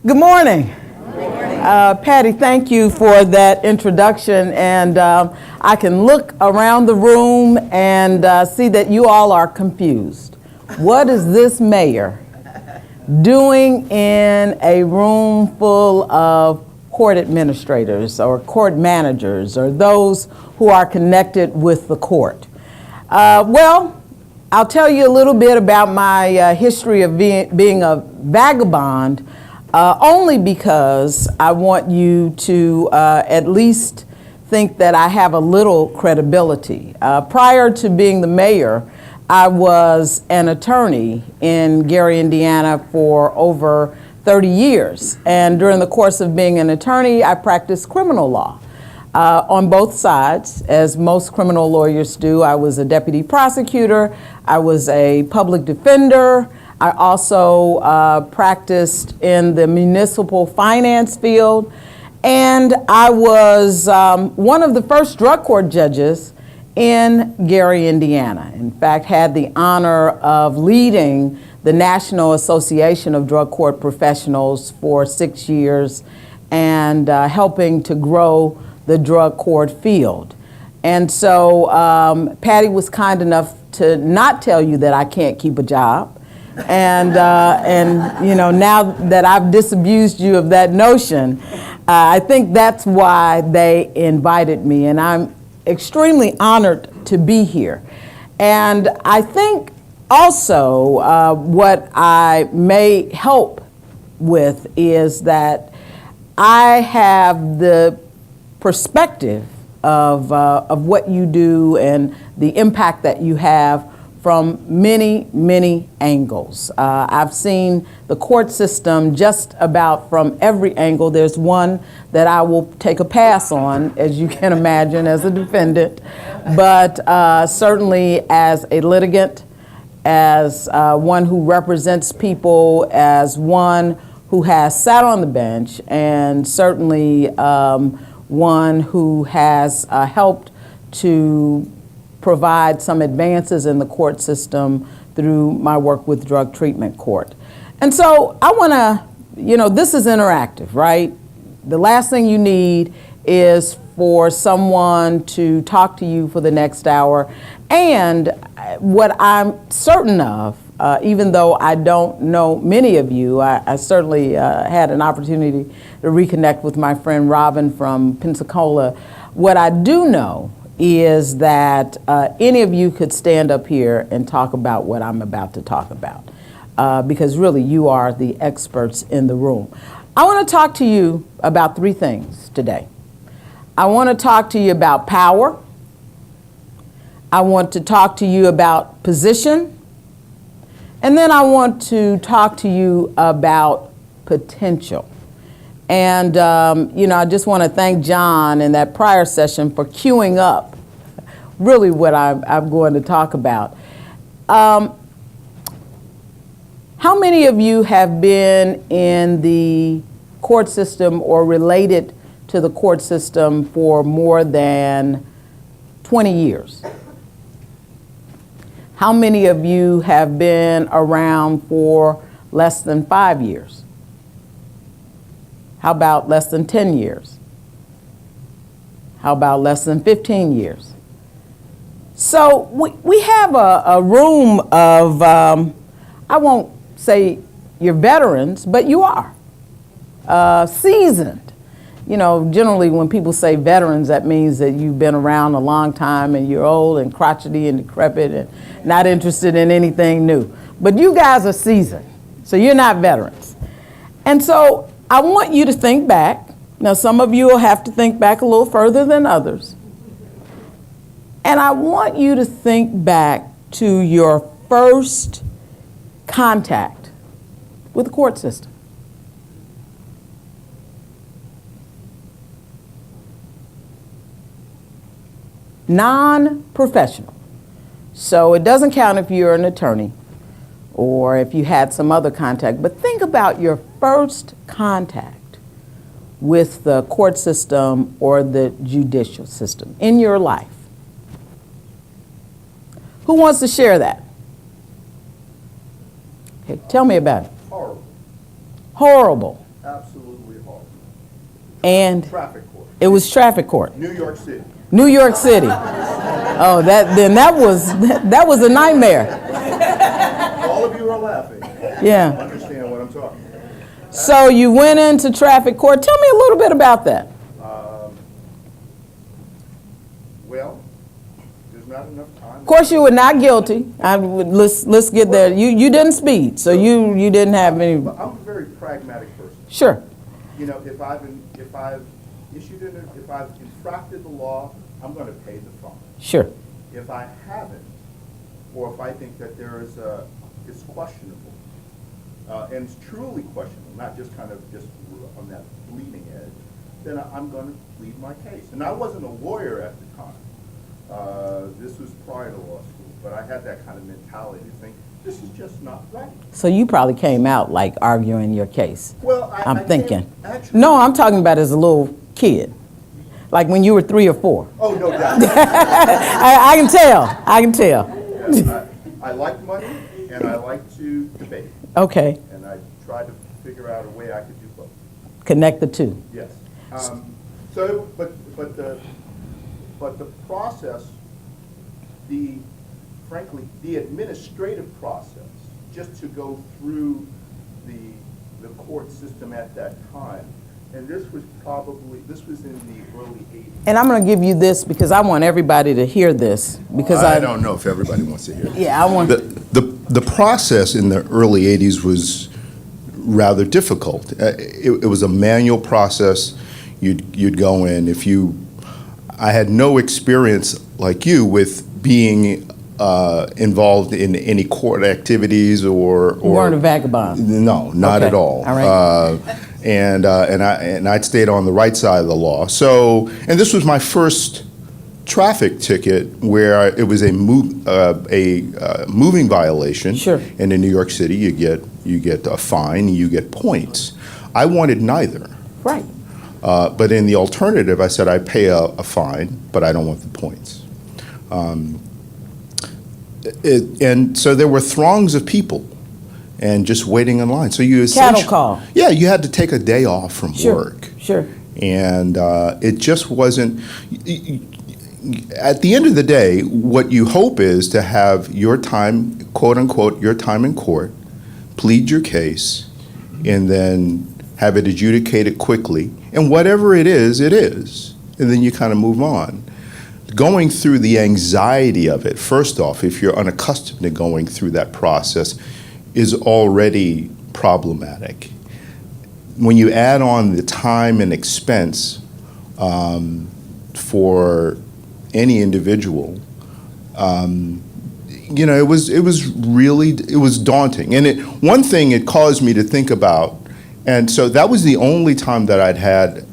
Good morning. Patty, thank you for that introduction. And I can look around the room and see that you all are confused. What is this mayor doing in a room full of court administrators or court managers or those who are connected with the court? Well, I'll tell you a little bit about my history of being a vagabond, only because I want you to at least think that I have a little credibility. Prior to being the mayor, I was an attorney in Gary, Indiana for over 30 years. And during the course of being an attorney, I practiced criminal law. On both sides, as most criminal lawyers do. I was a deputy prosecutor, I was a public defender, I also practiced in the municipal finance field, and I was one of the first drug court judges in Gary, Indiana. In fact, had the honor of leading the National Association of Drug Court Professionals for 6 years and helping to grow the drug court field. And so Patty was kind enough to not tell you that I can't keep a job. And you know, now that I've disabused you of that notion, I think that's why they invited me. And I'm extremely honored to be here. And I think also what I may help with is that I have the perspective of what you do and the impact that you have from many, many angles. I've seen the court system just about from every angle. There's one that I will take a pass on, as you can imagine, as a defendant, but certainly as a litigant, as one who represents people, as one who has sat on the bench, and certainly one who has helped to provide some advances in the court system through my work with drug treatment court. And so I want to, you know, this is interactive, right? The last thing you need is for someone to talk to you for the next hour. And what I'm certain of, even though I don't know many of you, I certainly had an opportunity to reconnect with my friend Robin from Pensacola. What I do know is that any of you could stand up here and talk about what I'm about to talk about, because really you are the experts in the room. I want to talk to you about three things today. I want to talk to you about power. I want to talk to you about position. And then I want to talk to you about potential. And, you know, I just want to thank John in that prior session for queuing up really what I'm going to talk about. How many of you have been in the court system or related to the court system for more than 20 years? How many of you have been around for less than 5 years? How about less than 10 years? How about less than 15 years? So we have a room of, I won't say you're veterans, but you are seasoned. You know, generally when people say veterans, that means that you've been around a long time and you're old and crotchety and decrepit and not interested in anything new. But you guys are seasoned, so you're not veterans. And so I want you to think back. Now, some of you will have to think back a little further than others. And I want you to think back to your first contact with the court system. Non-professional. So it doesn't count if you're an attorney or if you had some other contact, but think about your first contact with the court system or the judicial system in your life. Who wants to share that? Okay, tell me about it. Horrible. Horrible. absolutely horrible. And Traffic court. it was traffic court. New York City. New York City. Oh, that was a nightmare. All of you are laughing. Yeah. Understand what I'm talking about. So you went into traffic court. Tell me a little bit about that. Well, there's not enough time. Of course, you were not guilty. Let's get there. You didn't speed, so you didn't have any. I'm a very pragmatic person. Sure. You know, if I've infracted the law, I'm going to pay the fine. Sure. If I haven't, or if I think that it's questionable, and it's truly questionable, not just kind of just on that bleeding edge, then I'm going to plead my case. And I wasn't a lawyer at the time. This was prior to law school, but I had that kind of mentality to think, this is just not right. So you probably came out like arguing your case. Well, I'm thinking. Actually, No, I'm talking about as a little kid, like when you were 3 or 4. oh, no doubt. I can tell. I can tell. Yes, I like money, and I like to debate. Okay. And I tried to figure out a way I could do both. Connect the two. Yes. But the process, frankly, the administrative process, just to go through the court system at that time, and this was in the early 80s. And I'm going to give you this because I want everybody to hear this because I don't know if everybody wants to hear it. Yeah, I want. The process in the early 80s was rather difficult. It was a manual process. You'd go in. I had no experience like you with being involved in any court activities or. You weren't a vagabond. No, not at all. All right. And I'd stayed on the right side of the law. So, and this was my first traffic ticket where it was a moving violation. Sure. And in New York City, you get a fine, you get points. I wanted neither. Right. But in the alternative, I said I pay a fine, but I don't want the points. And so there were throngs of people and just waiting in line. So you Cattle call. Yeah, you had to take a day off from work. Sure. And it just wasn't. At the end of the day, what you hope is to have your time, quote unquote, your time in court, plead your case, and then have it adjudicated quickly. And whatever it is, and then you kind of move on. Going through the anxiety of it, first off, if you're unaccustomed to going through that process, is already problematic. When you add on the time and expense for any individual, it was daunting. And one thing it caused me to think about, and so that was the only time that I'd had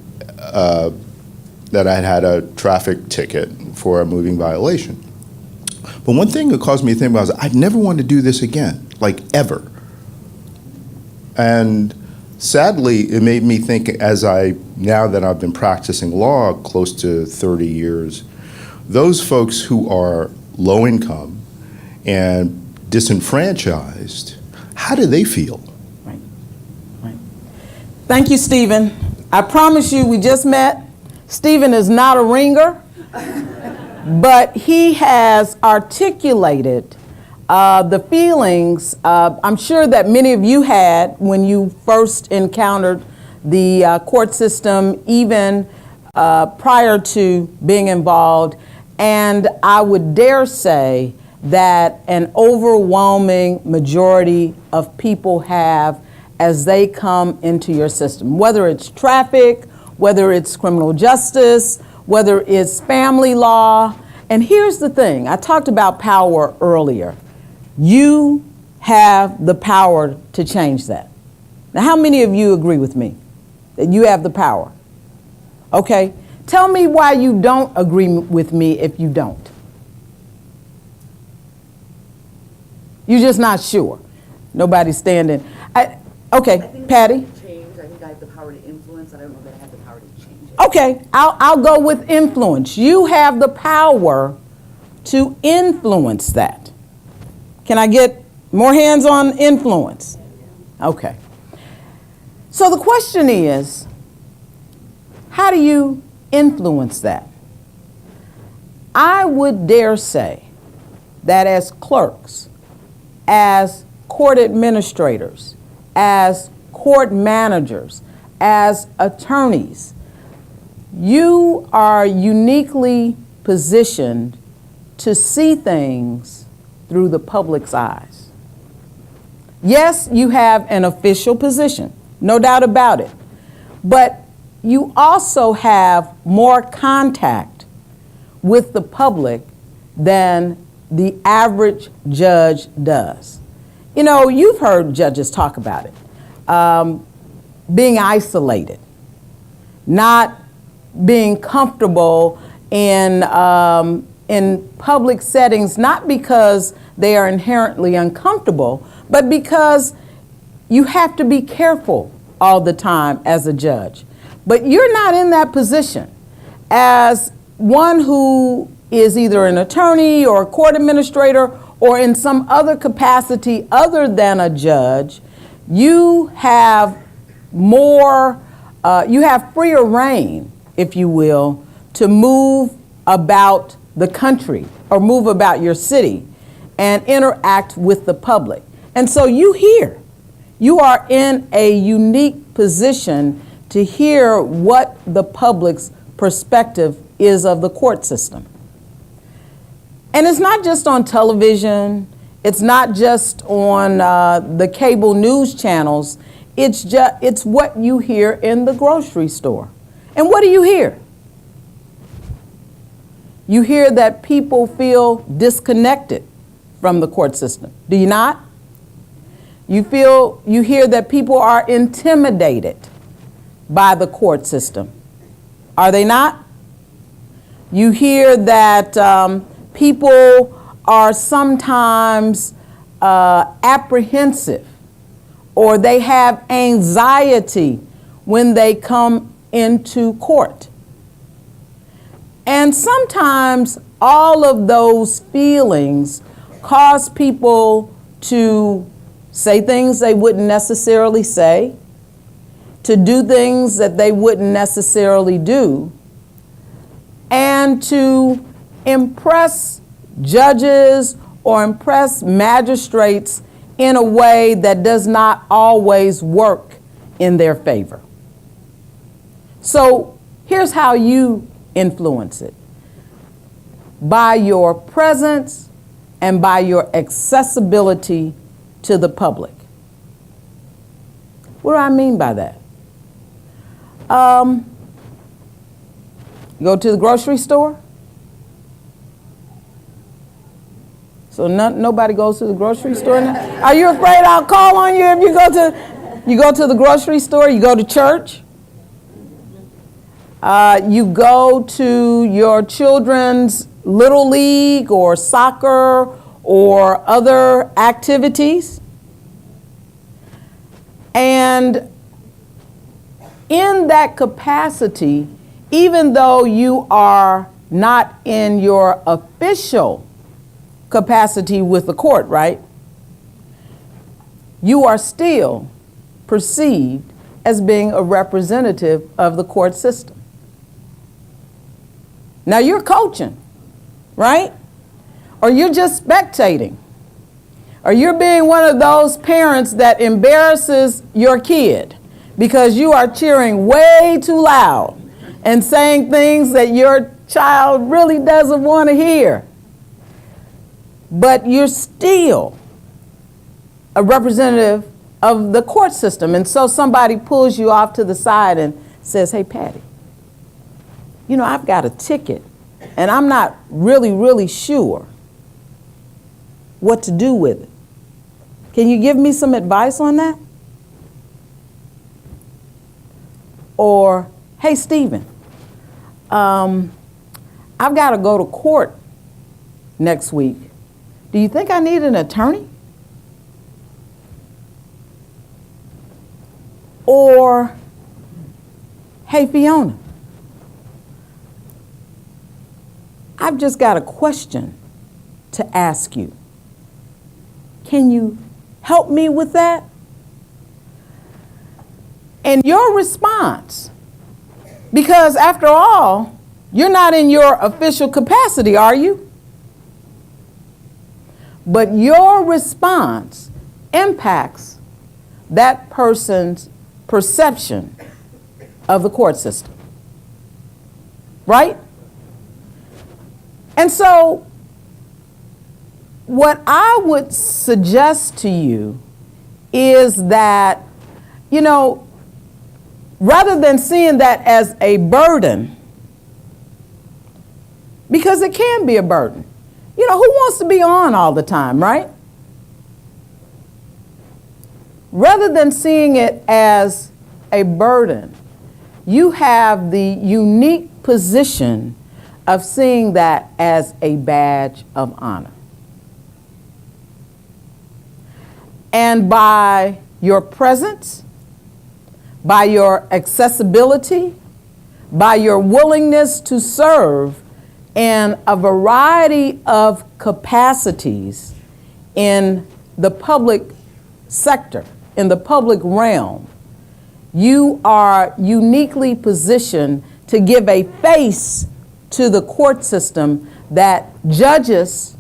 a traffic ticket for a moving violation. But one thing it caused me to think about was I'd never want to do this again, like ever. And sadly, it made me think now that I've been practicing law close to 30 years, those folks who are low income and disenfranchised, how do they feel? Right. Thank you, Stephen. I promise you, we just met. Stephen is not a ringer, but he has articulated the feelings I'm sure that many of you had when you first encountered the court system, even prior to being involved. And I would dare say that an overwhelming majority of people have as they come into your system, whether it's traffic, whether it's criminal justice, whether it's family law. And here's the thing, I talked about power earlier. You have the power to change that. Now, how many of you agree with me that you have the power? Okay, tell me why you don't agree with me if you don't. You're just not sure. Nobody's standing. Okay, Patty? Change. I think I have the power to influence. I don't know that I have the power to change it. Okay, I'll go with influence. You have the power to influence that. Can I get more hands on influence? Okay. So the question is, how do you influence that? I would dare say that as clerks, as court administrators, as court managers, as attorneys, you are uniquely positioned to see things through the public's eyes. Yes, you have an official position, no doubt about it, but you also have more contact with the public than the average judge does. You know, you've heard judges talk about it. Being isolated, not being comfortable in public settings, not because they are inherently uncomfortable, but because you have to be careful all the time as a judge. But you're not in that position. As one who is either an attorney or a court administrator or in some other capacity other than a judge, you have more, you have freer reign, if you will, to move about the country or move about your city and interact with the public. And so you are in a unique position to hear what the public's perspective is of the court system. And it's not just on television, it's not just on the cable news channels, it's what you hear in the grocery store. And what do you hear? You hear that people feel disconnected from the court system. Do you not? You hear that people are intimidated by the court system. Are they not? You hear that people are sometimes apprehensive, or they have anxiety when they come into court. And sometimes all of those feelings cause people to say things they wouldn't necessarily say, to do things that they wouldn't necessarily do, and to impress judges or impress magistrates in a way that does not always work in their favor. So here's how you influence it: by your presence and by your accessibility to the public. What do I mean by that? Go to the grocery store. So nobody goes to the grocery store now? Are you afraid I'll call on you if you go to the grocery store? You go to church? You go to your children's little league or soccer or other activities? And in that capacity, even though you are not in your official capacity with the court, right? You are still perceived as being a representative of the court system. Now you're coaching, right? Or you're just spectating. Or you're being one of those parents that embarrasses your kid because you are cheering way too loud and saying things that your child really doesn't want to hear. But you're still a representative of the court system. And so somebody pulls you off to the side and says, "Hey, Patty, you know, I've got a ticket and I'm not really sure what to do with it. Can you give me some advice on that?" Or, "Hey, Stephen, I've got to go to court next week. Do you think I need an attorney?" Or, "Hey, Fiona, I've just got a question to ask you. Can you help me with that?" And your response, because after all, you're not in your official capacity, are you? But your response impacts that person's perception of the court system. Right? And so, what I would suggest to you is that, you know, rather than seeing that as a burden, because it can be a burden. You know, who wants to be on all the time, right? Rather than seeing it as a burden, you have the unique position of seeing that as a badge of honor. And by your presence, by your accessibility, by your willingness to serve in a variety of capacities in the public sector, in the public realm, you are uniquely positioned to give a face to the court system that judges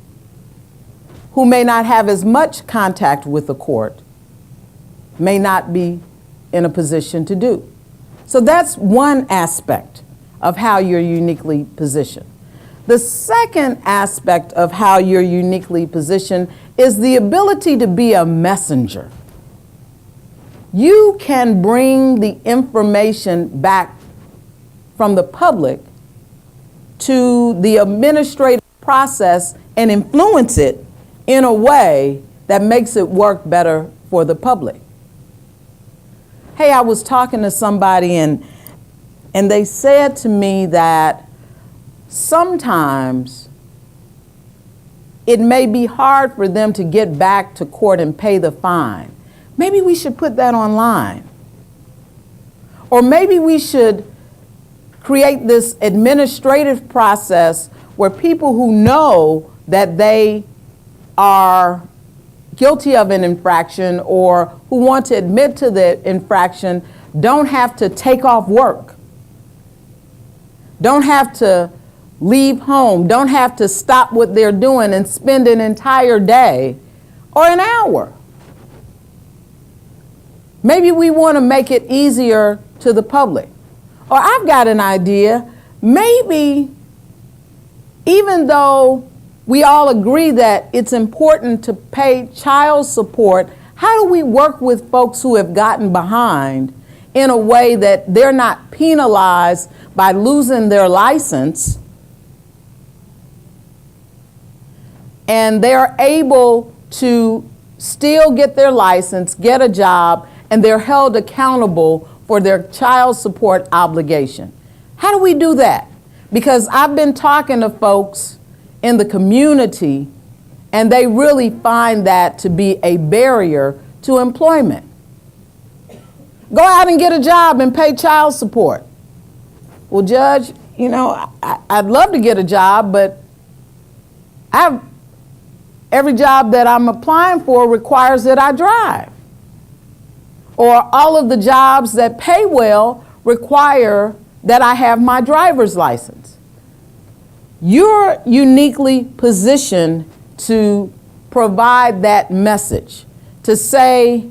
who may not have as much contact with the court may not be in a position to do. So that's one aspect of how you're uniquely positioned. The second aspect of how you're uniquely positioned is the ability to be a messenger. You can bring the information back from the public to the administrative process and influence it in a way that makes it work better for the public. Hey, I was talking to somebody and they said to me that sometimes it may be hard for them to get back to court and pay the fine. Maybe we should put that online. Or maybe we should create this administrative process where people who know that they are guilty of an infraction or who want to admit to the infraction don't have to take off work, don't have to leave home, don't have to stop what they're doing and spend an entire day or an hour. Maybe we want to make it easier to the public. Or I've got an idea. Maybe even though we all agree that it's important to pay child support, how do we work with folks who have gotten behind in a way that they're not penalized by losing their license and they're able to still get their license, get a job, and they're held accountable for their child support obligation? How do we do that? Because I've been talking to folks in the community, and they really find that to be a barrier to employment. Go out and get a job and pay child support. Well, Judge, you know, I'd love to get a job, but every job that I'm applying for requires that I drive. Or all of the jobs that pay well require that I have my driver's license. You're uniquely positioned to provide that message, to say,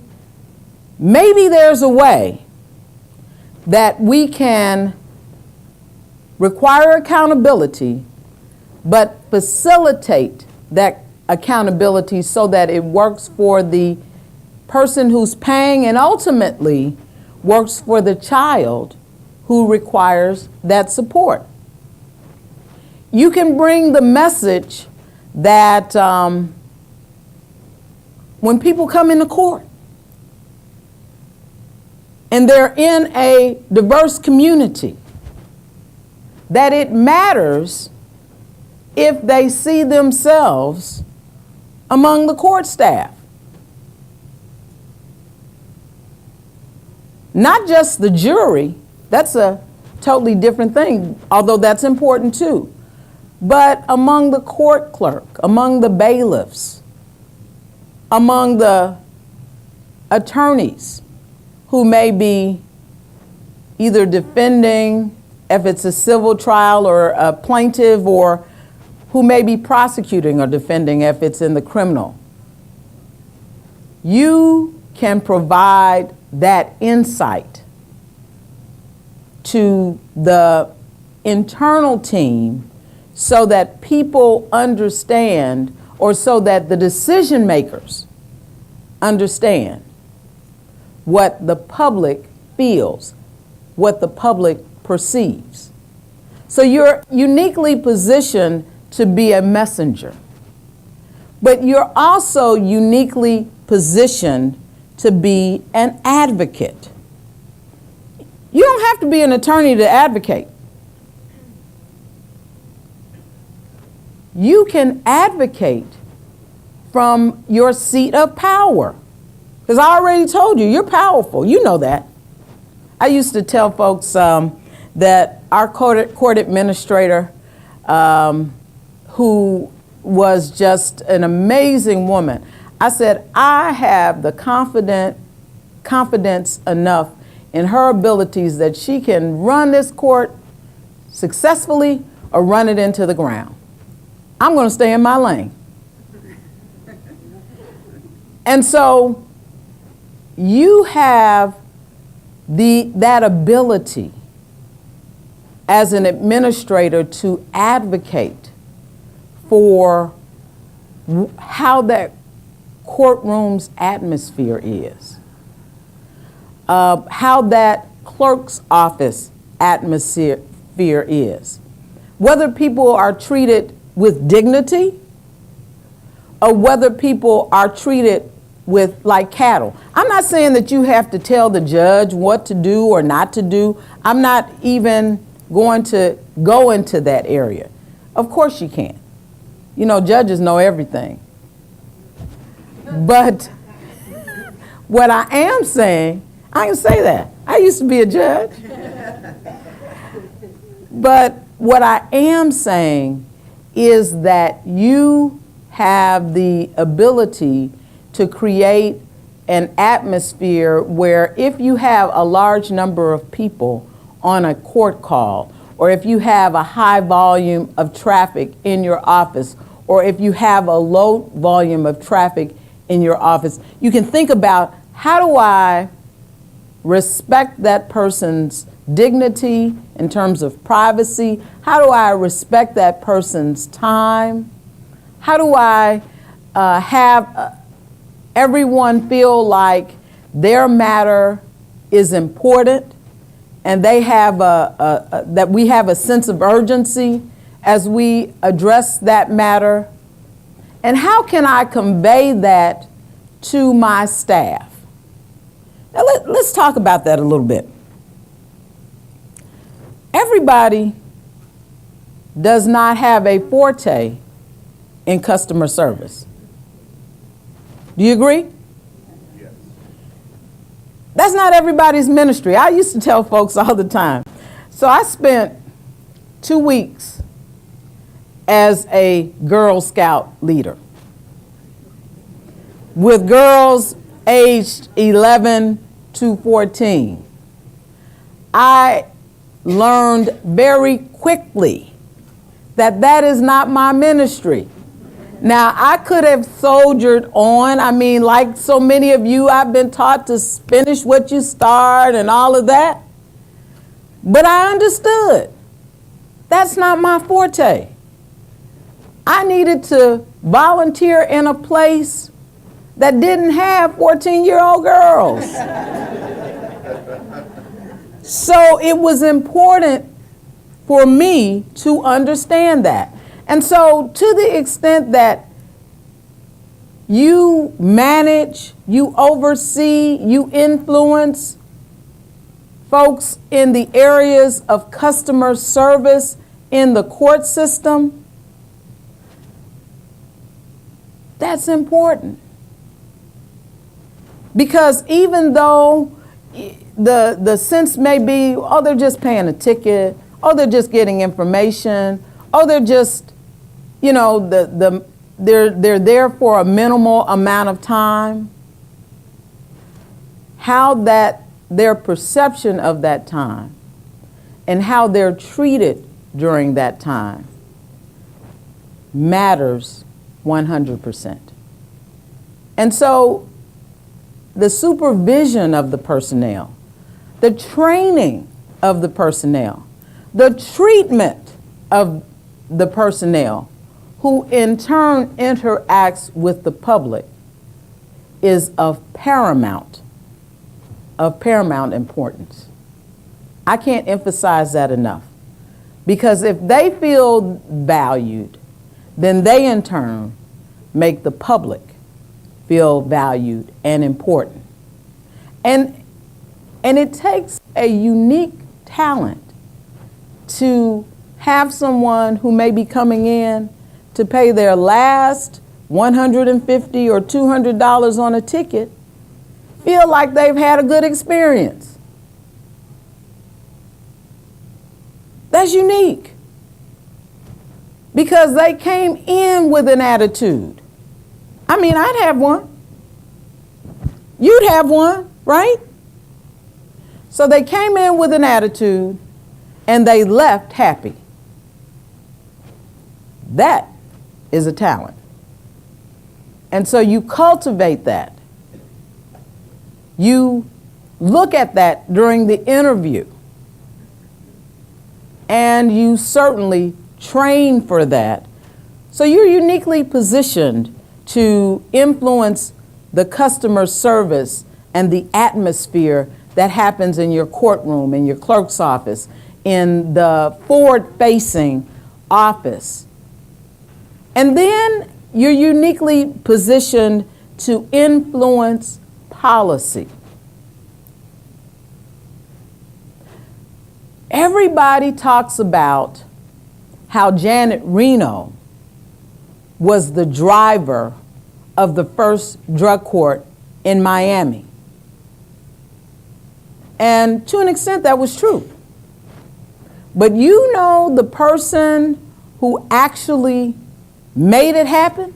maybe there's a way that we can require accountability, but facilitate that accountability so that it works for the person who's paying and ultimately works for the child who requires that support. You can bring the message that when people come into court and they're in a diverse community, that it matters if they see themselves among the court staff. Not just the jury, that's a totally different thing, although that's important too, but among the court clerk, among the bailiffs, among the attorneys who may be either defending, if it's a civil trial, or a plaintiff, or who may be prosecuting or defending if it's in the criminal. You can provide that insight to the internal team so that people understand, or so that the decision makers understand what the public feels, what the public perceives. So you're uniquely positioned to be a messenger, but you're also uniquely positioned to be an advocate. You don't have to be an attorney to advocate. You can advocate from your seat of power. Because I already told you, you're powerful. You know that. I used to tell folks that our court administrator, who was just an amazing woman, I said, I have the confidence enough in her abilities that she can run this court successfully or run it into the ground. I'm going to stay in my lane. And so you have that ability as an administrator to advocate for how that courtroom's atmosphere is, how that clerk's office atmosphere is, whether people are treated with dignity or whether people are treated with like cattle. I'm not saying that you have to tell the judge what to do or not to do. I'm not even going to go into that area. Of course you can't. You know, judges know everything. But what I am saying, I can say that. I used to be a judge. But what I am saying is that you have the ability to create an atmosphere where if you have a large number of people on a court call, or if you have a high volume of traffic in your office, or if you have a low volume of traffic in your office, you can think about, how do I respect that person's dignity in terms of privacy? How do I respect that person's time? How do I have everyone feel like their matter is important and they have that we have a sense of urgency as we address that matter? And how can I convey that to my staff? Now let's talk about that a little bit. Everybody does not have a forte in customer service. Do you agree? Yes. That's not everybody's ministry. I used to tell folks all the time. So I spent 2 weeks as a Girl Scout leader with girls aged 11 to 14. I learned very quickly that that is not my ministry. Now, I could have soldiered on. I mean, like so many of you, I've been taught to finish what you start and all of that. But I understood that's not my forte. I needed to volunteer in a place that didn't have 14-year-old girls. So it was important for me to understand that. And so to the extent that you manage, you oversee, you influence folks in the areas of customer service in the court system, that's important. Because even though the sense may be, oh, they're just paying a ticket, oh, they're just getting information, oh, they're just, you know, they're there for a minimal amount of time. How that their perception of that time and how they're treated during that time matters 100%. And so the supervision of the personnel, the training of the personnel, the treatment of the personnel who in turn interacts with the public is of paramount importance. I can't emphasize that enough, because if they feel valued, then they in turn make the public feel valued and important. And it takes a unique talent to have someone who may be coming in to pay their last $150 or $200 on a ticket feel like they've had a good experience. That's unique, because they came in with an attitude. I mean, I'd have one. You'd have one, right? So they came in with an attitude and they left happy. That is a talent. And so you cultivate that. You look at that during the interview, and you certainly train for that. So you're uniquely positioned to influence the customer service and the atmosphere that happens in your courtroom, in your clerk's office, in the forward-facing office. And then you're uniquely positioned to influence policy. Everybody talks about how Janet Reno was the driver of the first drug court in Miami. And to an extent, that was true. But you know the person who actually made it happen?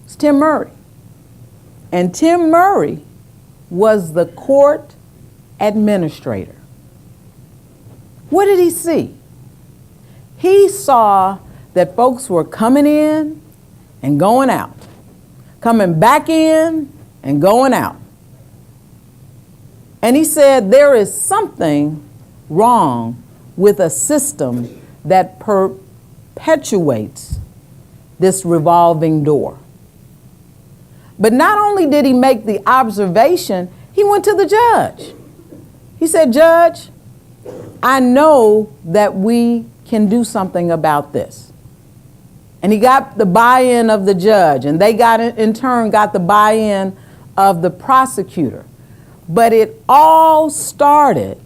It's Tim Murray. And Tim Murray was the court administrator. What did he see? He saw that folks were coming in and going out, coming back in and going out. And he said there is something wrong with a system that perpetuates this revolving door. But not only did he make the observation, he went to the judge. He said, "Judge, I know that we can do something about this." And he got the buy-in of the judge, and they in turn got the buy-in of the prosecutor. But it all started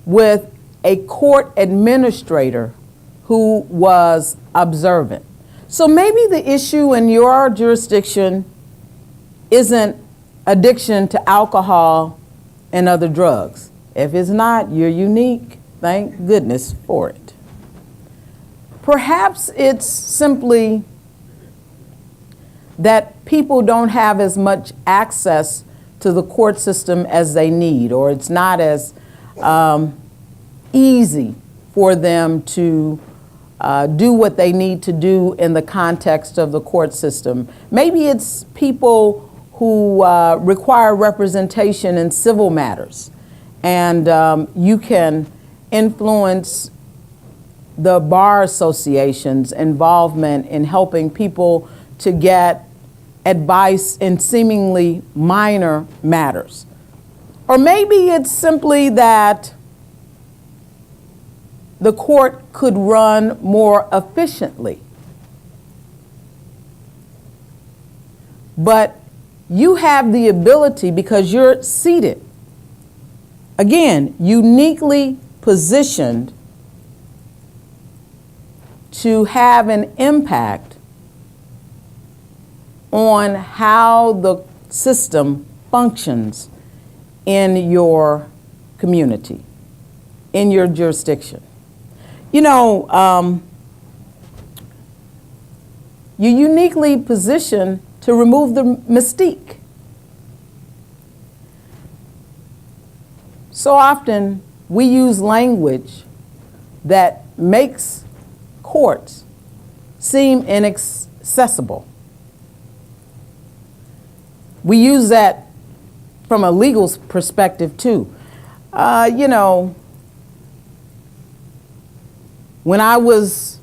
with a court administrator who was observant. So maybe the issue in your jurisdiction isn't addiction to alcohol and other drugs. If it's not, you're unique. Thank goodness for it. Perhaps it's simply that people don't have as much access to the court system as they need, or it's not as easy for them to do what they need to do in the context of the court system. Maybe it's people who require representation in civil matters, and you can influence the bar association's involvement in helping people to get advice in seemingly minor matters. Or maybe it's simply that the court could run more efficiently. But you have the ability, because you're seated, again, uniquely positioned to have an impact on how the system functions in your community, in your jurisdiction. You know, you're uniquely positioned to remove the mystique. So often we use language that makes courts seem inaccessible. We use that from a legal perspective too. You know, when I was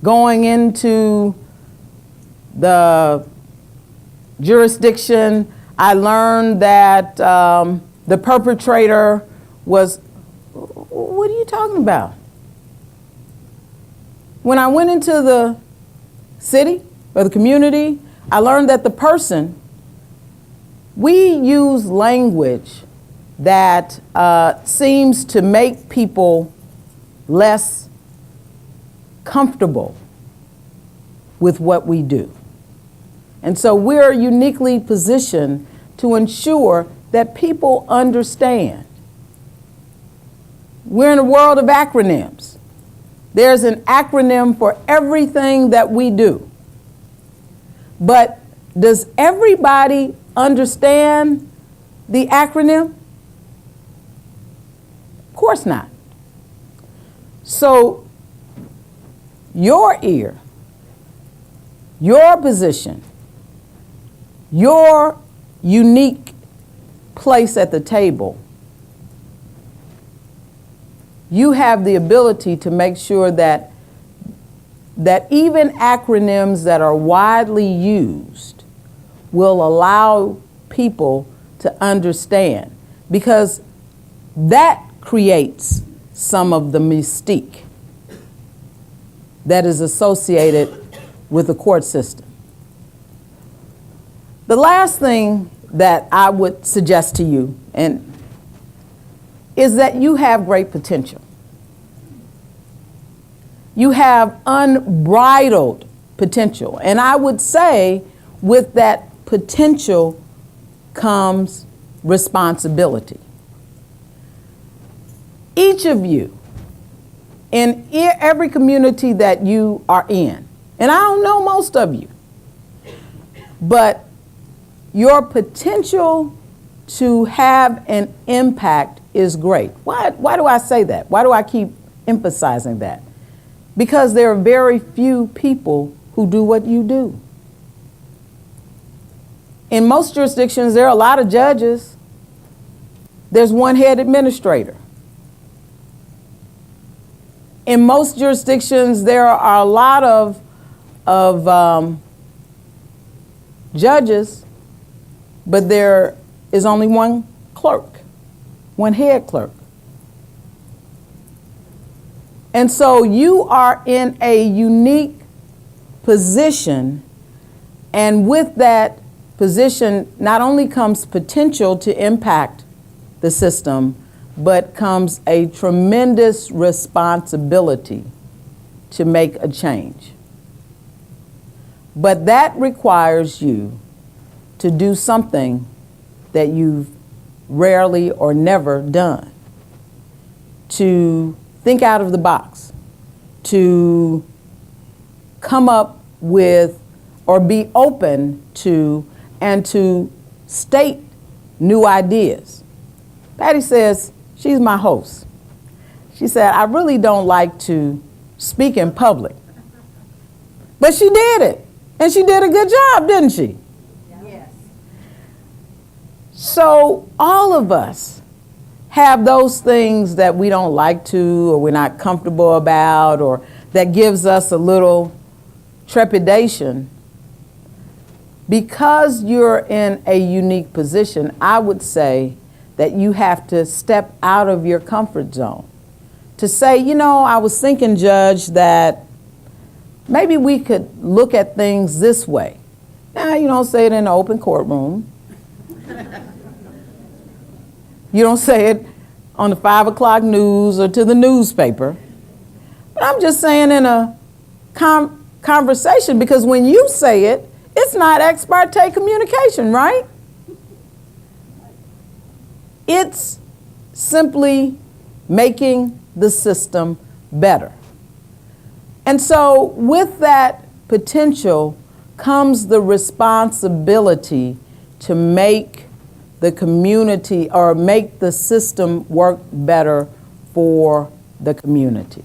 going into the jurisdiction, I learned that the perpetrator was, what are you talking about? When I went into the city or the community, I learned that the person, we use language that seems to make people less comfortable with what we do. And so we're uniquely positioned to ensure that people understand. We're in a world of acronyms. There's an acronym for everything that we do. But does everybody understand the acronym? Of course not. So your ear, your position, your unique place at the table, you have the ability to make sure that even acronyms that are widely used will allow people to understand, because that creates some of the mystique that is associated with the court system. The last thing that I would suggest to you is that you have great potential. You have unbridled potential. And I would say with that potential comes responsibility. Each of you, in every community that you are in, and I don't know most of you, but your potential to have an impact is great. Why do I say that? Why do I keep emphasizing that? Because there are very few people who do what you do. In most jurisdictions, there are a lot of judges. There's one head administrator. In most jurisdictions, there are a lot of judges, but there is only one clerk, one head clerk. And so you are in a unique position, and with that position not only comes potential to impact the system, but comes a tremendous responsibility to make a change. But that requires you to do something that you've rarely or never done, to think out of the box, to come up with or be open to and to state new ideas. Patty says, she's my host. She said, I really don't like to speak in public. But she did it. And she did a good job, didn't she? Yes. So all of us have those things that we don't like to, or we're not comfortable about, or that gives us a little trepidation. Because you're in a unique position, I would say that you have to step out of your comfort zone. To say, you know, I was thinking, Judge, that maybe we could look at things this way. Now, you don't say it in an open courtroom. You don't say it on the 5 o'clock news or to the newspaper. But I'm just saying in a conversation, because when you say it, it's not ex parte communication, right? It's simply making the system better. And so with that potential comes the responsibility to make the community or make the system work better for the community.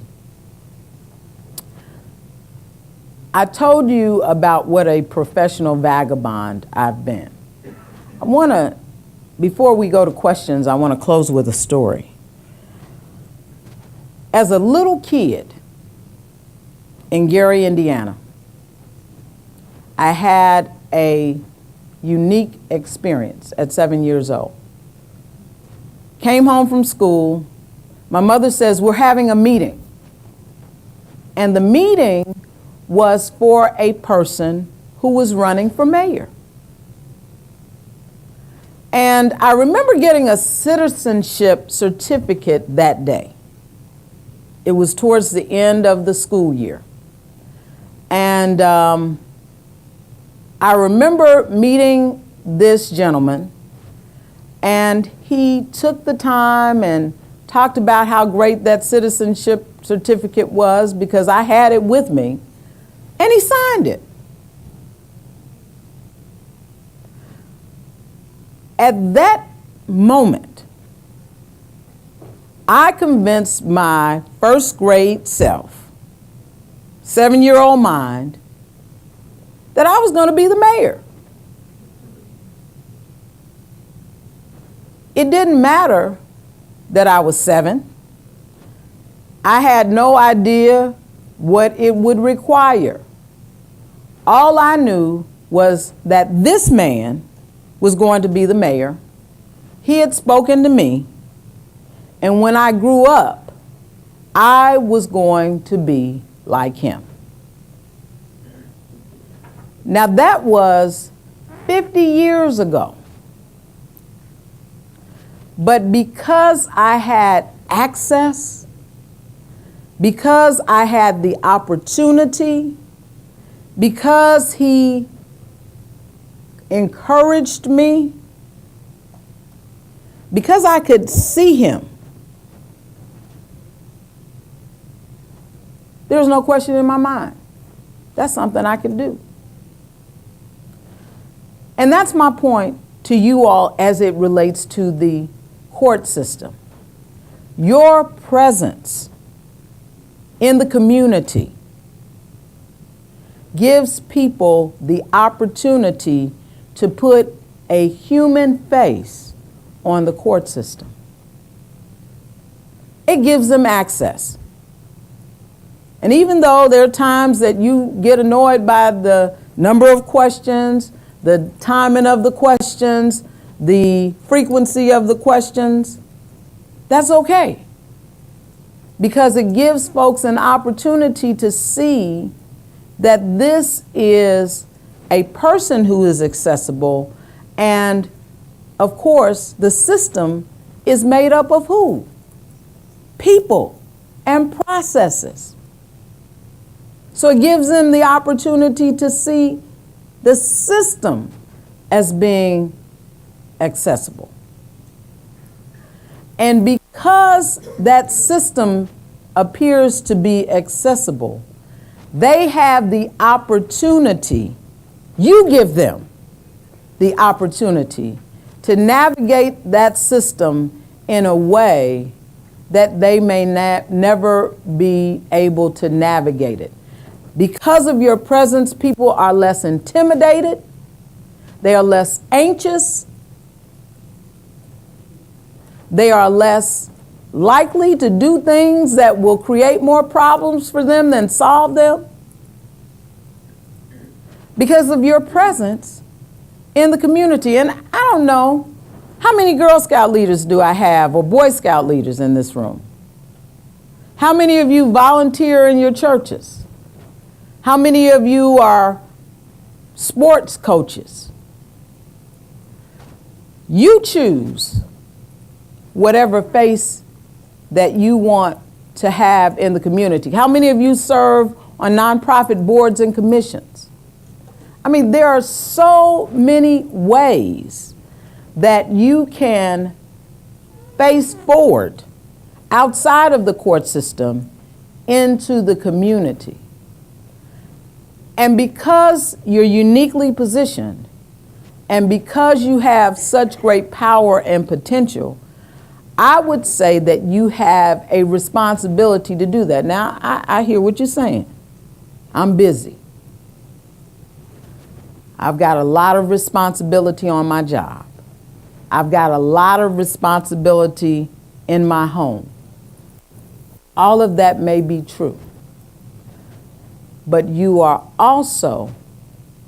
I told you about what a professional vagabond I've been. Before we go to questions, I want to close with a story. As a little kid in Gary, Indiana, I had a unique experience at 7 years old. Came home from school. My mother says, we're having a meeting. And the meeting was for a person who was running for mayor. And I remember getting a citizenship certificate that day. It was towards the end of the school year. And I remember meeting this gentleman, and he took the time and talked about how great that citizenship certificate was because I had it with me, and he signed it. At that moment, I convinced my first grade self, 7-year-old mind, that I was going to be the mayor. It didn't matter that I was 7. I had no idea what it would require. All I knew was that this man was going to be the mayor. He had spoken to me, and when I grew up, I was going to be like him. Now that was 50 years ago. But because I had access, because I had the opportunity, because he encouraged me, because I could see him, there was no question in my mind. That's something I could do. And that's my point to you all as it relates to the court system. Your presence in the community gives people the opportunity to put a human face on the court system. It gives them access. And even though there are times that you get annoyed by the number of questions, the timing of the questions, the frequency of the questions, that's okay. Because it gives folks an opportunity to see that this is a person who is accessible, and of course the system is made up of who? People and processes. So it gives them the opportunity to see the system as being accessible. And because that system appears to be accessible, they have the opportunity, you give them the opportunity to navigate that system in a way that they may never be able to navigate it. Because of your presence, people are less intimidated, they are less anxious, they are less likely to do things that will create more problems for them than solve them. Because of your presence in the community. And I don't know, how many Girl Scout leaders do I have, or Boy Scout leaders in this room? How many of you volunteer in your churches? How many of you are sports coaches? You choose whatever face that you want to have in the community. How many of you serve on nonprofit boards and commissions? I mean, there are so many ways that you can face forward outside of the court system into the community. And because you're uniquely positioned, And because you have such great power and potential, I would say that you have a responsibility to do that. Now, I hear what you're saying. I'm busy. I've got a lot of responsibility on my job. I've got a lot of responsibility in my home. All of that may be true. But you are also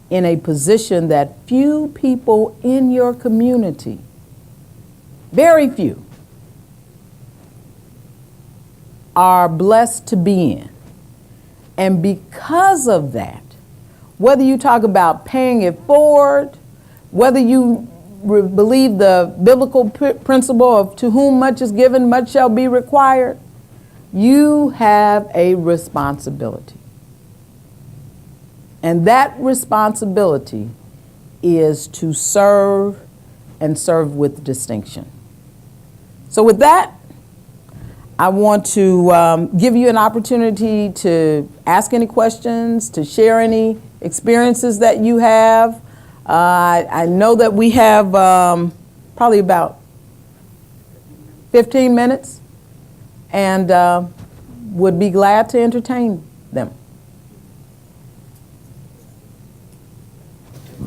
in a position that few people in your community, very few, are blessed to be in. And because of that, whether you talk about paying it forward, whether you believe the biblical principle of to whom much is given, much shall be required, you have a responsibility. And that responsibility is to serve and serve with distinction. So with that, I want to give you an opportunity to ask any questions, to share any experiences that you have. I know that we have probably about 15 minutes and would be glad to entertain them.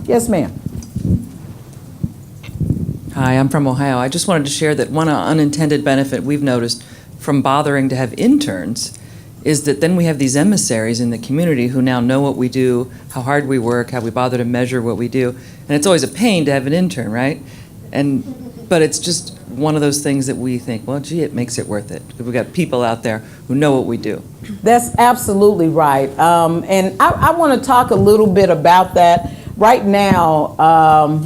Yes, ma'am. Hi, I'm from Ohio. I just wanted to share that one unintended benefit we've noticed from bothering to have interns is that then we have these emissaries in the community who now know what we do, how hard we work, how we bother to measure what we do. And it's always a pain to have an intern, right? But it's just one of those things that we think, well, gee, it makes it worth it. Because we've got people out there who know what we do. That's absolutely right. And I want to talk a little bit about that. Right now,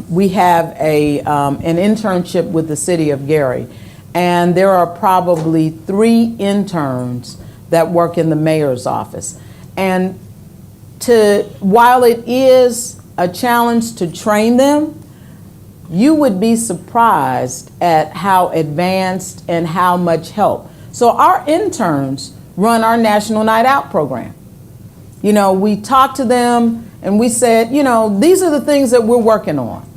we have an internship with the city of Gary, and there are probably 3 interns that work in the mayor's office. And while it is a challenge to train them, you would be surprised at how advanced and how much help. So our interns run our National Night Out program. You know, we talked to them and we said, you know, these are the things that we're working on.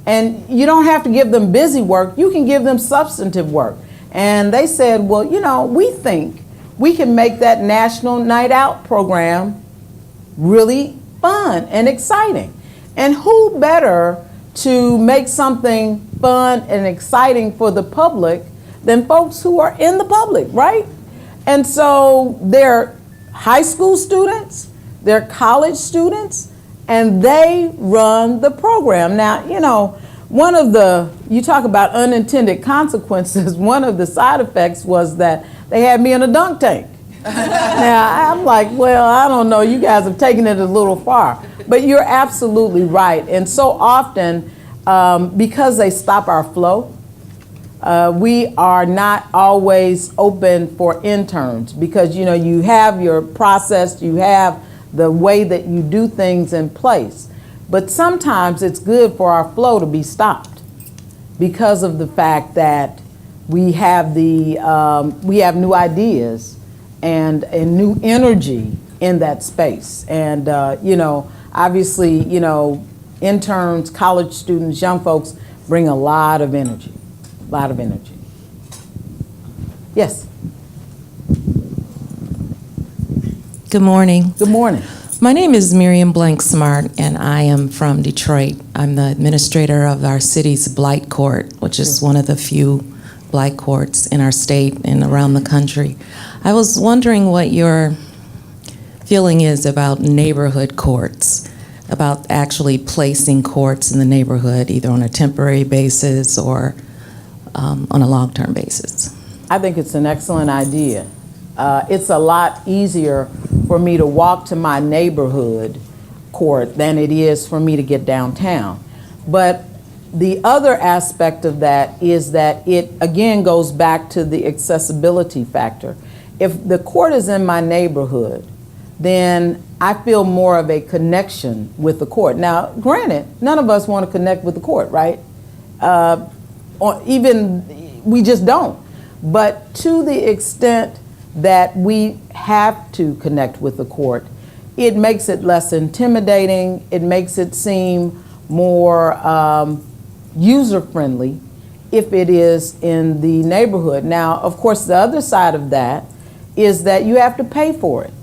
And you don't have to give them busy work, you can give them substantive work. And they said, well, you know, we think we can make that National Night Out program really fun and exciting. And who better to make something fun and exciting for the public than folks who are in the public, right? And so they're high school students, they're college students, and they run the program. Now, you know, you talk about unintended consequences, one of the side effects was that they had me in a dunk tank. Now, I'm like, well, I don't know, you guys have taken it a little far. But you're absolutely right. And so often, because they stop our flow, we are not always open for interns because, you know, you have your process, you have the way that you do things in place. But sometimes it's good for our flow to be stopped because of the fact that we have new ideas and new energy in that space. And, you know, obviously, you know, interns, college students, young folks bring a lot of energy, Yes. Good morning. Good morning. My name is Miriam Blank Smart, and I am from Detroit. I'm the administrator of our city's Blight Court, which is one of the few blight courts in our state and around the country. I was wondering what your feeling is about neighborhood courts, about actually placing courts in the neighborhood, either on a temporary basis or on a long-term basis. I think it's an excellent idea. It's a lot easier for me to walk to my neighborhood court than it is for me to get downtown. But the other aspect of that is that it, again, goes back to the accessibility factor. If the court is in my neighborhood, then I feel more of a connection with the court. Now, granted, none of us want to connect with the court, right? We just don't. But to the extent that we have to connect with the court, it makes it less intimidating. It makes it seem more user-friendly if it is in the neighborhood. Now, of course, the other side of that is that you have to pay for it.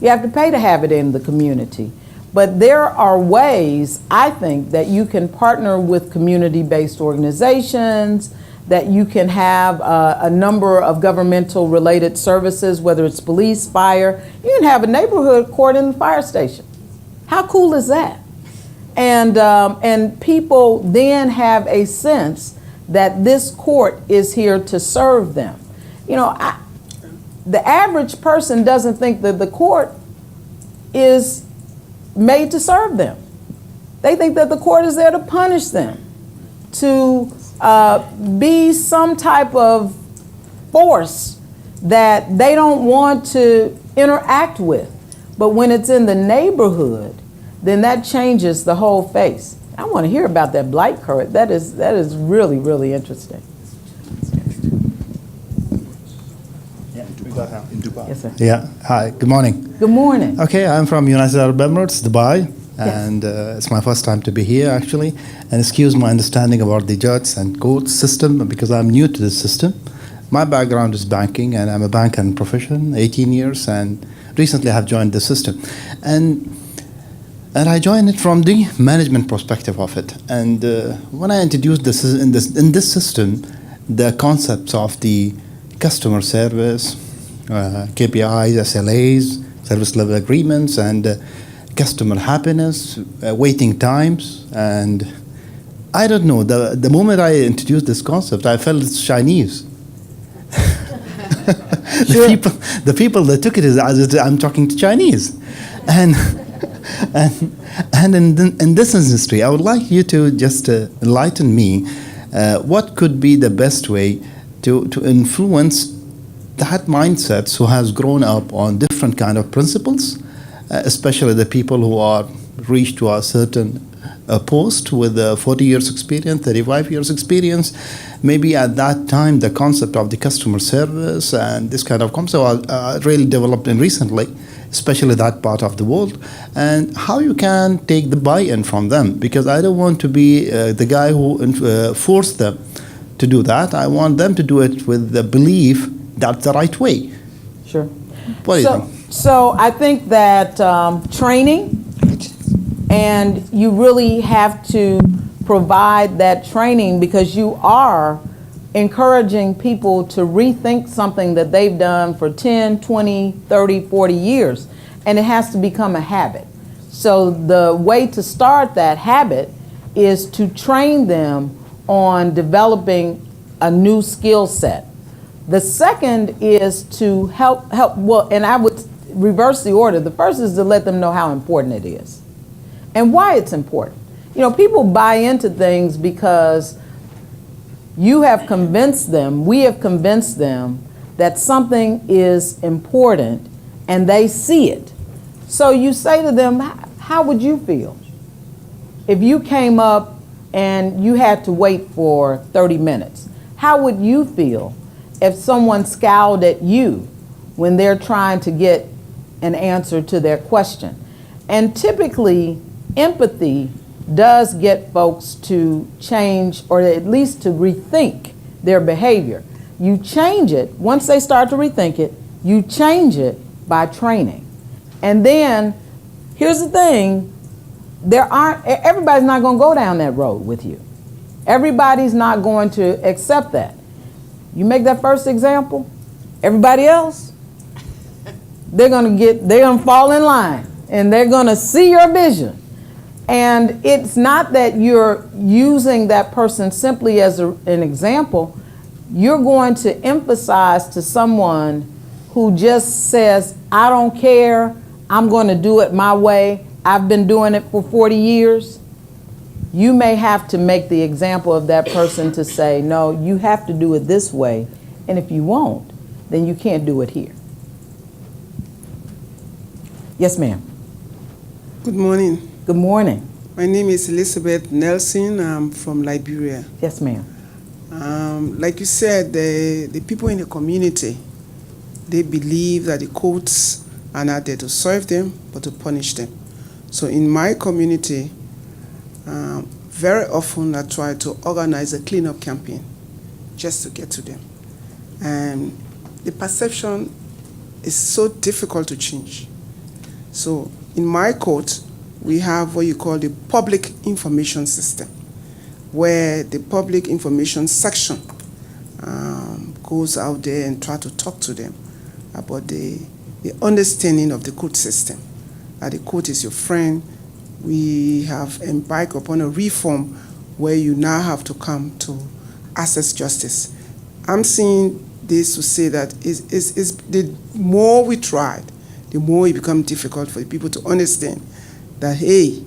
You have to pay to have it in the community. But there are ways, I think, that you can partner with community-based organizations, that you can have a number of governmental related services, whether it's police, fire. You can have a neighborhood court in the fire station. How cool is that? And people then have a sense that this court is here to serve them. You know, the average person doesn't think that the court is made to serve them. They think that the court is there to punish them, to be some type of force that they don't want to interact with. But when it's in the neighborhood, then that changes the whole face. I want to hear about that blight court. That is really, really interesting. In Dubai. Yes, sir. Yeah. Hi. Good morning. Good morning. Okay, I'm from United Arab Emirates, Dubai, and it's my first time to be here actually. And excuse my understanding about the judge and court system because I'm new to this system. My background is banking, and I'm a banker in profession, 18 years, and recently I have joined the system. And I joined it from the management perspective of it. And when I introduced this in this system, the concepts of the customer service, KPIs, SLAs, service level agreements, and customer happiness, waiting times, and I don't know. The moment I introduced this concept, I felt it's Chinese. The people that took it as I'm talking to Chinese, and in this industry, I would like you to just enlighten me. What could be the best way to influence that mindset who has grown up on different kind of principles, especially the people who are reached to a certain post with 40 years experience, 35 years experience. Maybe at that time the concept of the customer service and this kind of concept are really developed in recently, especially that part of the world, and how you can take the buy-in from them, because I don't want to be the guy who forced them to do that. I want them to do it with the belief that's the right way. Sure. What do you think? So I think that training, and you really have to provide that training because you are encouraging people to rethink something that they've done for 10, 20, 30, 40 years, and it has to become a habit. So the way to start that habit is to train them on developing a new skill set. The second is to help, well, and I would reverse the order. The first is to let them know how important it is and why it's important. You know, people buy into things because you have convinced them, we have convinced them that something is important and they see it. So you say to them, how would you feel if you came up and you had to wait for 30 minutes? How would you feel if someone scowled at you when they're trying to get an answer to their question? And typically, empathy does get folks to change, or at least to rethink their behavior. You change it, once they start to rethink it, you change it by training. And then, here's the thing, everybody's not gonna go down that road with you. Everybody's not going to accept that. You make that first example, everybody else, they're gonna fall in line and they're gonna see your vision. And it's not that you're using that person simply as an example. You're going to emphasize to someone who just says, I don't care, I'm going to do it my way, I've been doing it for 40 years. You may have to make the example of that person to say, no, you have to do it this way, and if you won't, then you can't do it here. Yes, ma'am. Good morning. Good morning. My name is Elizabeth Nelson. I'm from Liberia. Yes, ma'am. Like you said, the people in the community, they believe that the courts are not there to serve them, but to punish them. So in my community, Very often I try to organize a cleanup campaign just to get to them. And the perception is so difficult to change. So in my court, we have what you call the public information system, where the public information section goes out there and try to talk to them about the understanding of the court system, that the court is your friend. We have embarked upon a reform where you now have to come to access justice. I'm seeing this to say that the more we tried, the more it becomes difficult for the people to understand that, hey,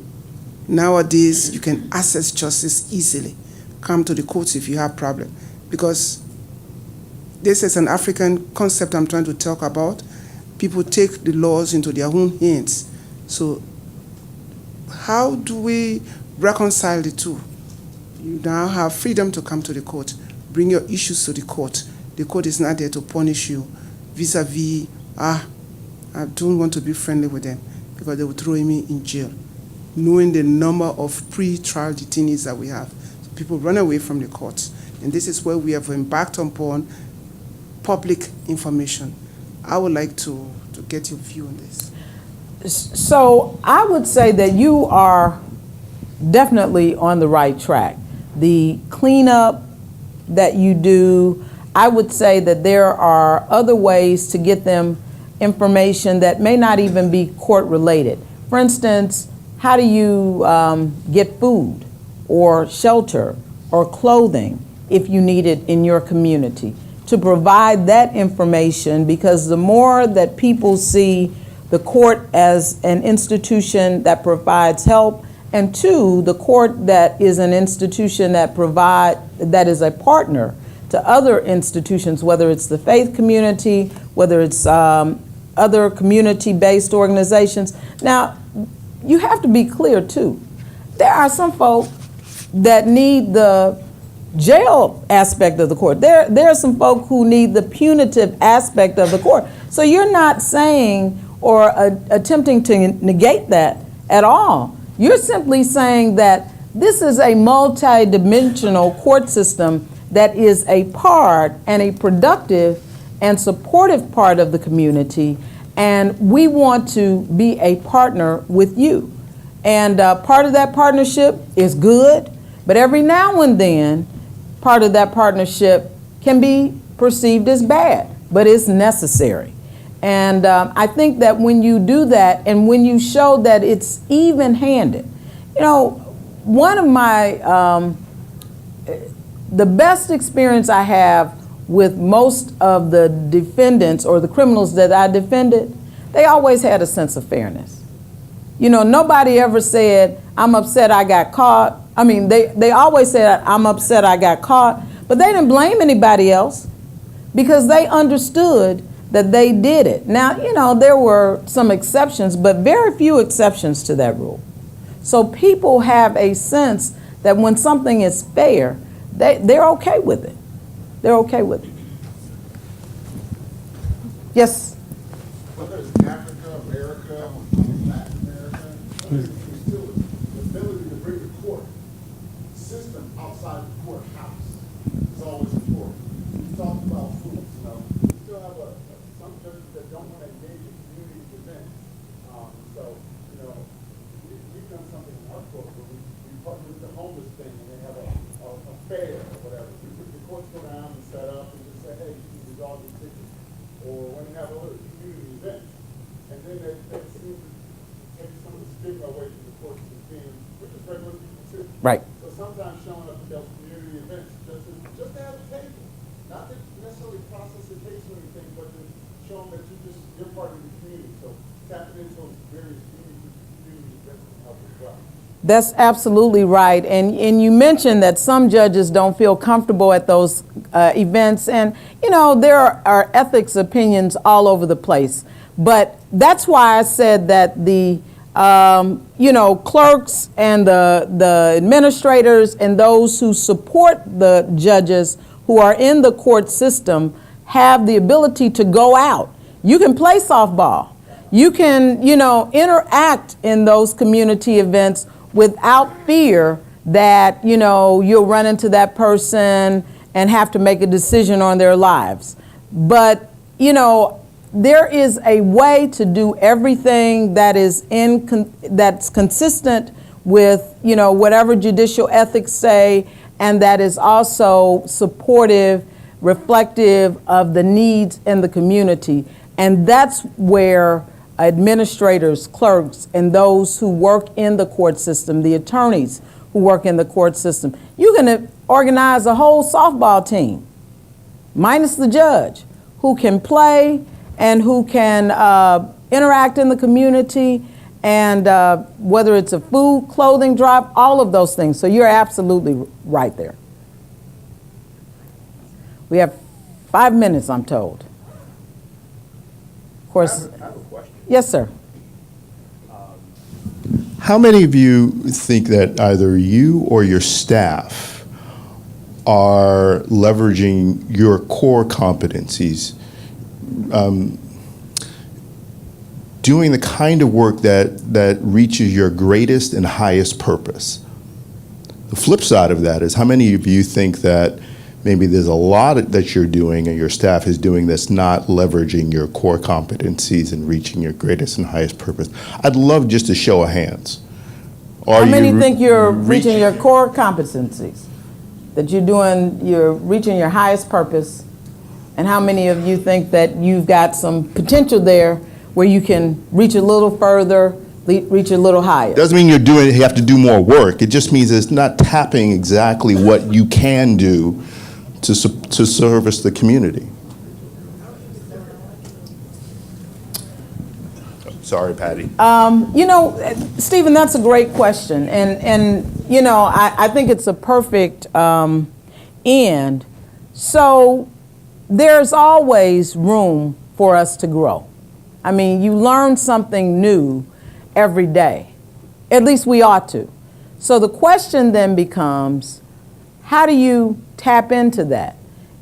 nowadays you can access justice easily. Come to the courts if you have problem. Because this is an African concept I'm trying to talk about. People take the laws into their own hands. So how do we reconcile the two? You now have freedom to come to the court, bring your issues to the court. The court is not there to punish you vis-a-vis, I don't want to be friendly with them because they will throw me in jail. Knowing the number of pre-trial detainees that we have, so people run away from the courts. And this is where we have embarked upon public information. I would like to get your view on this. So I would say that you are definitely on the right track. The cleanup that you do, I would say that there are other ways to get them information that may not even be court related. For instance, how do you get food or shelter or clothing if you need it in your community? To provide that information, because the more that people see the court as an institution that provides help, and two, the court that is an institution that is a partner to other institutions, whether it's the faith community, whether it's other community-based organizations. Now, you have to be clear too. There are some folk that need the jail aspect of the court. There are some folk who need the punitive aspect of the court. So you're not saying or attempting to negate that at all. You're simply saying that this is a multi-dimensional court system that is a part and a productive and supportive part of the community, and we want to be a partner with you. And part of that partnership is good, but every now and then, part of that partnership can be perceived as bad, but it's necessary. And I think that when you do that and when you show that it's even-handed, you know, one of my, the best experience I have with most of the defendants or the criminals that I defended, they always had a sense of fairness. You know, nobody ever said, I'm upset I got caught. I mean, they always said, I'm upset I got caught, but they didn't blame anybody else because they understood that they did it. Now, you know, there were some exceptions, but very few exceptions to that rule. So people have a sense that when something is fair, they're okay with it. They're okay with it. Yes? Whether it's Africa, America, Latin America, there's still the ability to bring the court system outside the courthouse is always important. You talked about food, you know. We still have some judges that don't want to engage in community events. So, you know, we've done something in our court where we partner with the homeless thing and they have a fair or whatever. The courts go down and set up and just say, hey, you can resolve these tickets. Or when they have other community events. And then they seem to take some of the stigma away from the courts and being, we're just regular people too. Right. So sometimes showing up at those community events just to have a table. Not to necessarily process the case or anything, but to show them that you're part of the community. So tapping into those various community events can help as well. That's absolutely right. And you mentioned that some judges don't feel comfortable at those events. And, you know, there are ethics opinions all over the place. But that's why I said that the, you know, clerks and the administrators and those who support the judges who are in the court system have the ability to go out. You can play softball. You can, you know, interact in those community events without fear that, you know, you'll run into that person and have to make a decision on their lives. But, you know, there is a way to do everything that is that's consistent with, you know, whatever judicial ethics say, and that is also supportive, reflective of the needs in the community. And that's where administrators, clerks, and those who work in the court system, the attorneys who work in the court system, you're going to organize a whole softball team, minus the judge, who can play and who can interact in the community, and whether it's a food, clothing drive, all of those things. So you're absolutely right there. We have 5 minutes, I'm told. Of course. I have a question. Yes, sir. How many of you think that either you or your staff are leveraging your core competencies, doing the kind of work that reaches your greatest and highest purpose? The flip side of that is, how many of you think that maybe there's a lot that you're doing and your staff is doing that's not leveraging your core competencies and reaching your greatest and highest purpose? I'd love just a show of hands. How many think you're reaching your core competencies? That you're reaching your highest purpose? And how many of you think that you've got some potential there where you can reach a little further, reach a little higher? Doesn't mean you have to do more work. It just means it's not tapping exactly what you can do to service the community. Sorry, Patty. You know, Stephen, that's a great question. And you know, I think it's a perfect end. So there's always room for us to grow. I mean, you learn something new every day. At least we ought to. So the question then becomes, how do you tap into that?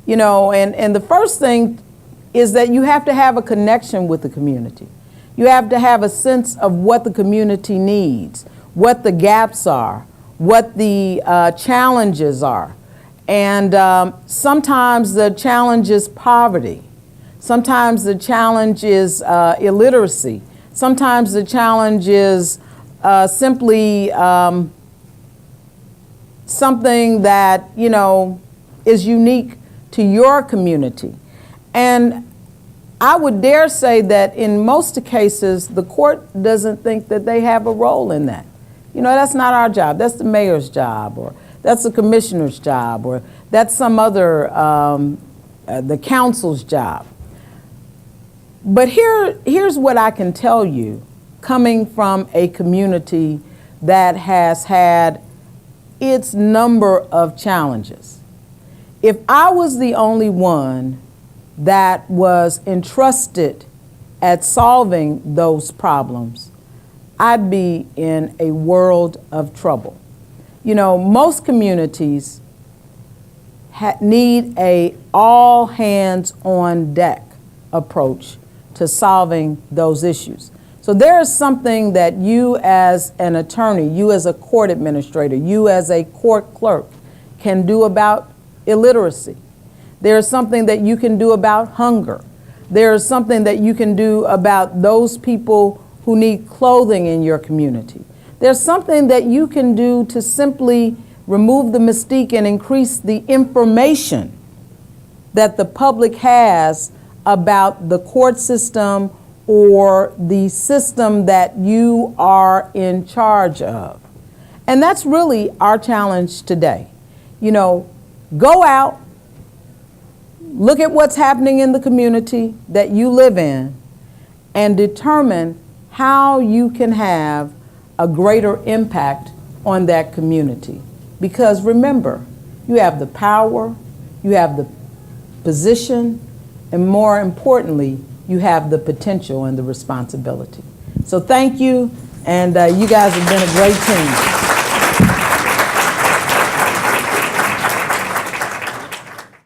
You know, and the first thing is that you have to have a connection with the community. You have to have a sense of what the community needs, what the gaps are, what the challenges are. And sometimes the challenge is poverty. Sometimes the challenge is illiteracy. Sometimes the challenge is simply something that, you know, is unique to your community. And I would dare say that in most cases, the court doesn't think that they have a role in that. You know, that's not our job. That's the mayor's job, or that's the commissioner's job, or that's some other, the council's job. But here's what I can tell you, coming from a community that has had its number of challenges. If I was the only one that was entrusted at solving those problems, I'd be in a world of trouble. You know, most communities need a all hands on deck approach to solving those issues. So there is something that you as an attorney, you as a court administrator, you as a court clerk can do about illiteracy. There is something that you can do about hunger. There is something that you can do about those people who need clothing in your community. There's something that you can do to simply remove the mystique and increase the information that the public has about the court system or the system that you are in charge of. And that's really our challenge today. You know, go out, look at what's happening in the community that you live in, and determine how you can have a greater impact on that community. Because remember, you have the power, you have the position, and more importantly, you have the potential and the responsibility. So thank you, and you guys have been a great team.